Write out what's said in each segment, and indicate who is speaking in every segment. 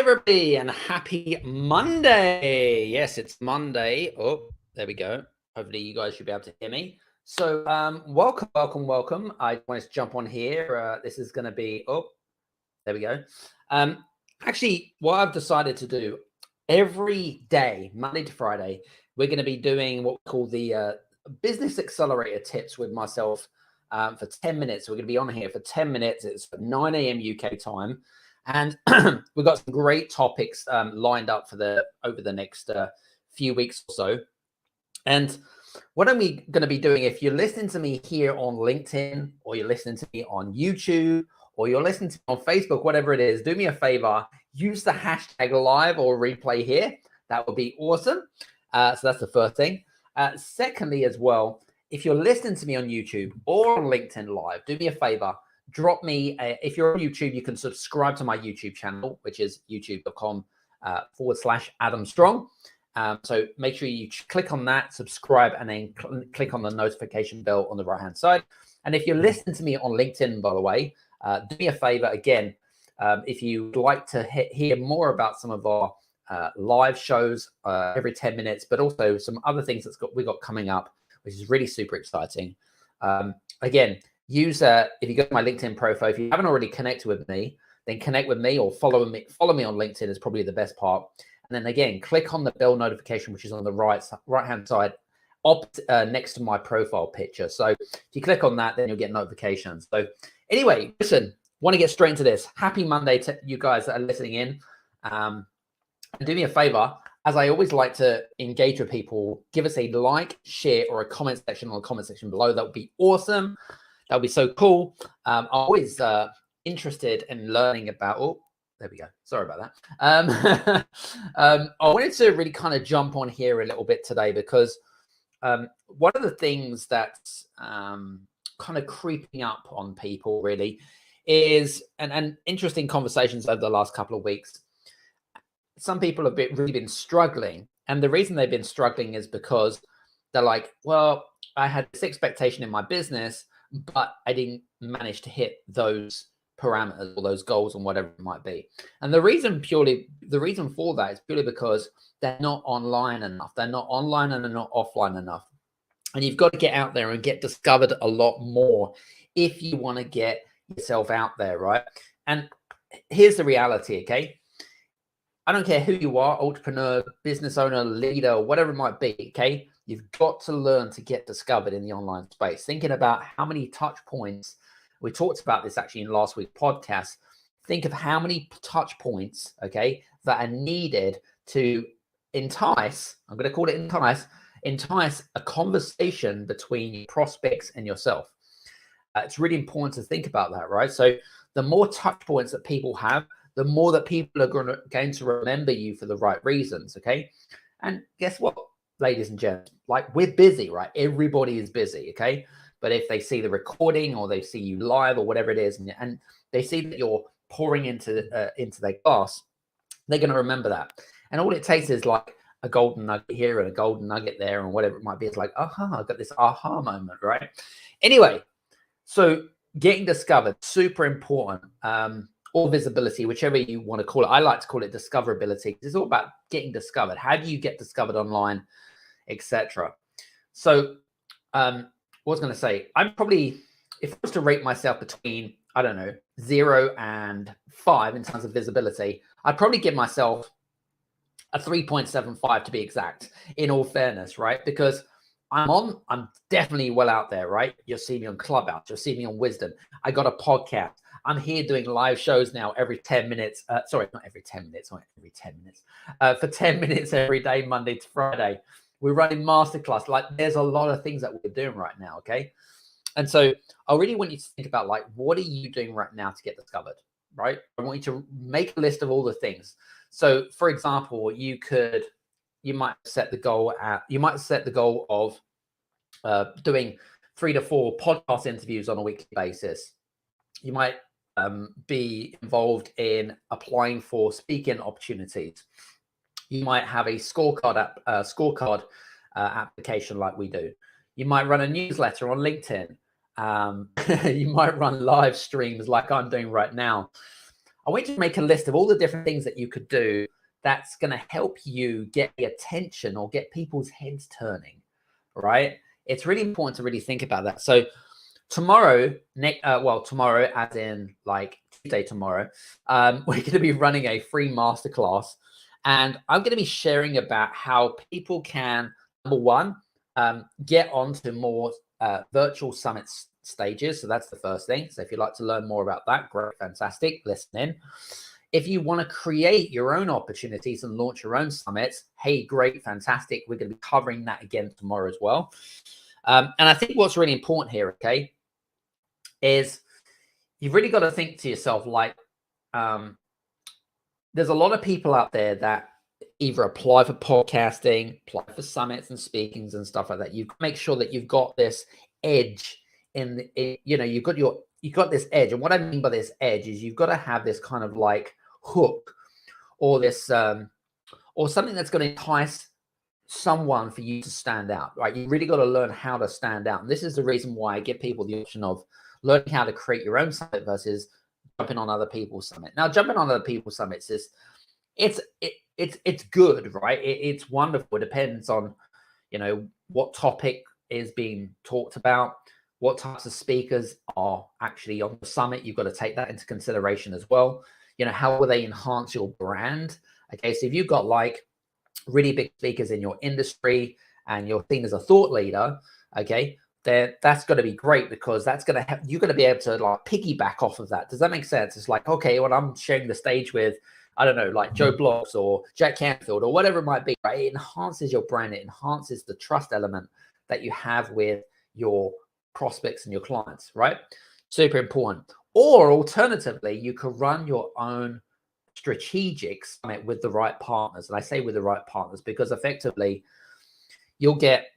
Speaker 1: everybody, and happy Monday. Yes, it's Monday. Oh, there we go. Hopefully you guys should be able to hear me. So welcome. I want to jump on here. This is going to be, there we go. Actually, what I've decided to do every day, Monday to Friday, we're going to be doing what we call the Business Accelerator tips with myself for 10 minutes. We're going to be on here for 10 minutes. It's 9 a.m. UK time. And we've got some great topics lined up for over the next few weeks or so. And what are we going to be doing? If you're listening to me here on LinkedIn, or you're listening to me on YouTube, or you're listening to me on Facebook, whatever it is, do me a favor, use the hashtag live or replay here. That would be awesome. So that's the first thing. Secondly, as well, if you're listening to me on YouTube or on LinkedIn live, do me a favor. Drop me, if you're on YouTube, you can subscribe to my YouTube channel, which is youtube.com/Adam Strong. So make sure you click on that, subscribe, and then click on the notification bell on the right-hand side. And if you're listening to me on LinkedIn, by the way, do me a favor again. If you'd like to hear more about some of our live shows every 10 minutes, but also some other things we got coming up, which is really super exciting. Again, if you go to my LinkedIn profile, if you haven't already connected with me, then connect with me or follow me on LinkedIn is probably the best part. And then again, click on the bell notification, which is on the right-hand side, next to my profile picture. So if you click on that, then you'll get notifications. So anyway, listen, want to get straight into this. Happy Monday to you guys that are listening in. And do me a favor, as I always like to engage with people, give us a like, share, or a comment section on the comment section below. That would be awesome. That would be so cool. I'm always interested in learning about, there we go. Sorry about that. I wanted to really kind of jump on here a little bit today because one of the things that's kind of creeping up on people really is, and interesting conversations over the last couple of weeks, some people have really been struggling. And the reason they've been struggling is because they're like, well, I had this expectation in my business, but I didn't manage to hit those parameters or those goals and whatever it might be. And the reason for that is purely because they're not online enough. They're not online and they're not offline enough. And you've got to get out there and get discovered a lot more if you want to get yourself out there, right? And here's the reality, okay? I don't care who you are, entrepreneur, business owner, leader, whatever it might be, okay? You've got to learn to get discovered in the online space. Thinking about how many touch points, we talked about this actually in last week's podcast. Think of how many touch points, okay, that are needed to entice, I'm going to call it entice a conversation between your prospects and yourself. It's really important to think about that, right? So the more touch points that people have, the more that people are going to remember you for the right reasons, okay? And guess what, ladies and gents? Like, we're busy, right? Everybody is busy, okay? But if they see the recording or they see you live or whatever it is, and they see that you're pouring into their glass, they're going to remember that. And all it takes is like a golden nugget here and a golden nugget there and whatever it might be. It's like, aha, I got this aha moment, right? Anyway, so getting discovered, super important. Or visibility, whichever you want to call it. I like to call it discoverability. It's all about getting discovered. How do you get discovered online, etc.? So what I was going to say, I'm probably, if I was to rate myself between, I don't know, 0 and 5 in terms of visibility, I'd probably give myself a 3.75 to be exact, in all fairness, right? Because I'm definitely well out there, right? You'll see me on Clubhouse. You'll see me on Wisdom. I got a podcast. I'm here doing live shows now every 10 minutes. Sorry, not every 10 minutes, not every 10 minutes. For 10 minutes every day, Monday to Friday. We're running masterclass. Like, there's a lot of things that we're doing right now, okay? And so I really want you to think about, like, what are you doing right now to get discovered, right? I want you to make a list of all the things. So, for example, you might set the goal of doing 3 to 4 podcast interviews on a weekly basis. You might be involved in applying for speaking opportunities. You might have a scorecard application like we do. You might run a newsletter on LinkedIn. You might run live streams like I'm doing right now. I want you to make a list of all the different things that you could do that's going to help you get the attention or get people's heads turning, right? It's really important to really think about that. So tomorrow, tomorrow, as in like Tuesday tomorrow, we're going to be running a free masterclass, and I'm going to be sharing about how people can, number one, get onto more virtual summits stages. So that's the first thing. So if you'd like to learn more about that, great, fantastic, listen in. If you want to create your own opportunities and launch your own summits, hey, great, fantastic. We're going to be covering that again tomorrow as well. And I think what's really important here, okay, is you've really got to think to yourself, like, there's a lot of people out there that either apply for podcasting, apply for summits and speakings and stuff like that. You make sure that you've got this edge you've got this edge. And what I mean by this edge is you've got to have this kind of like hook or this or something that's going to entice someone for you to stand out, right? You really got to learn how to stand out. And this is the reason why I give people the option of learning how to create your own summit versus jumping on other people's summit. Now, jumping on other people's summits is it's good, right? It's wonderful. It depends on, what topic is being talked about, what types of speakers are actually on the summit. You've got to take that into consideration as well. How will they enhance your brand? Okay, so if you've got like really big speakers in your industry and you're seen as a thought leader, okay, then that's going to be great, because that's going to have, you're going to be able to like piggyback off of that. Does that make sense? It's like, okay, when I'm sharing the stage with, I don't know, like Joe Bloggs or Jack Canfield or whatever it might be, right? It enhances your brand. It enhances the trust element that you have with your prospects and your clients, right? Super important. Or alternatively, you could run your own strategic summit with the right partners. And I say with the right partners because effectively you'll get,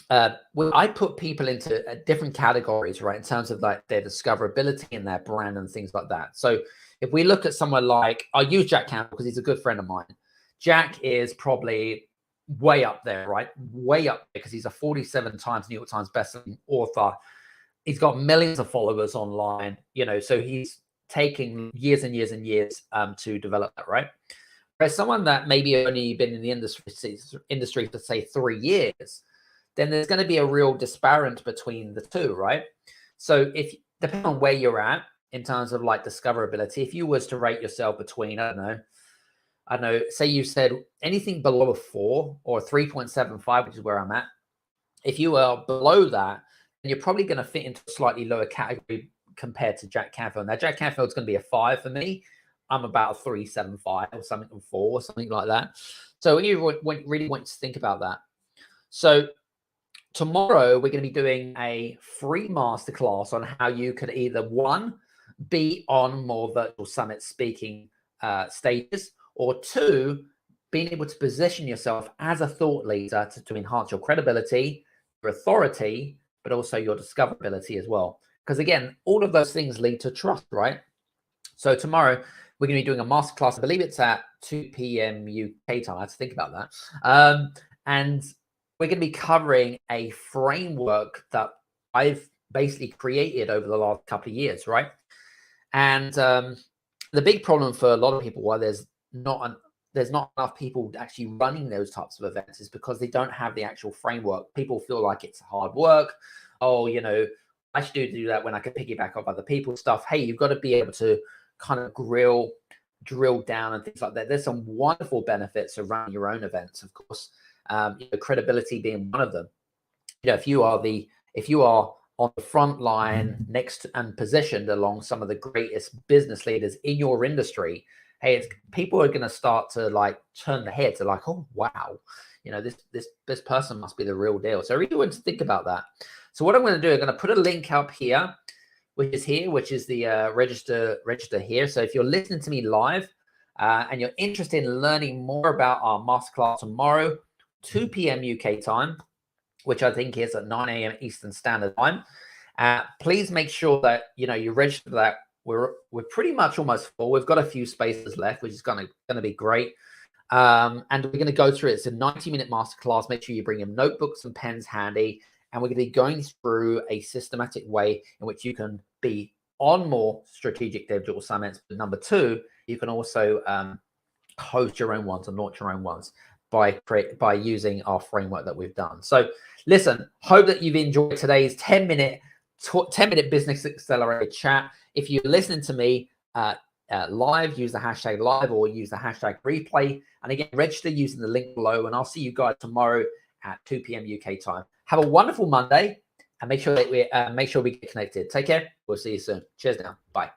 Speaker 1: I put people into different categories, right? In terms of like their discoverability and their brand and things like that. So if we look at someone like, I'll use Jack Campbell because he's a good friend of mine. Jack is probably way up there, right? Way up there, because he's a 47 times New York Times bestselling author. He's got millions of followers online, so he's taking years and years and years to develop that, right? Whereas someone that maybe only been in the industry for say 3 years, then there's going to be a real disparity between the two, right? So if depending on where you're at in terms of like discoverability, if you was to rate yourself between, I don't know, say you said anything below a 4 or 3.75, which is where I'm at. If you are below that, then you're probably going to fit into a slightly lower category compared to Jack Canfield. Now, Jack Canfield's going to be a 5 for me. I'm about a 3.75 or something, or 4 or something like that. So you really want to think about that. So tomorrow we're going to be doing a free masterclass on how you could either, one, be on more virtual summit speaking stages, or two, being able to position yourself as a thought leader to enhance your credibility, your authority, but also your discoverability as well. Because again, all of those things lead to trust, right? So tomorrow we're going to be doing a masterclass. I believe it's at 2 p.m. UK time. I have to think about that. And we're going to be covering a framework that I've basically created over the last couple of years, right? And the big problem for a lot of people, why there's not enough people actually running those types of events, is because they don't have the actual framework. People feel like it's hard work. Oh, I should do that when I can piggyback off other people's stuff. Hey, you've got to be able to kind of drill down and things like that. There's some wonderful benefits of running your own events, of course. Credibility being one of them. If you are on the front line next and positioned along some of the greatest business leaders in your industry, hey, people are going to start to like turn their heads. They're like, oh, wow, this person must be the real deal. So I really want to think about that. So what I'm going to do, I'm going to put a link up here, which is the register here. So if you're listening to me live and you're interested in learning more about our masterclass tomorrow, 2 p.m. UK time, which I think is at 9 a.m. Eastern Standard Time, please make sure that you register for that. We're pretty much almost full. We've got a few spaces left, which is going to be great. And we're going to go through it. It's a 90-minute masterclass. Make sure you bring your notebooks and pens handy. And we're going to be going through a systematic way in which you can be on more strategic digital summits. But number two, you can also host your own ones and launch your own ones by using our framework that we've done. So listen, hope that you've enjoyed today's 10-minute business accelerator chat. If you're listening to me live, use the hashtag live or use the hashtag replay. And again, register using the link below, and I'll see you guys tomorrow at 2 p.m. UK time. Have a wonderful Monday, and make sure that we get connected. Take care. We'll see you soon. Cheers now. Bye.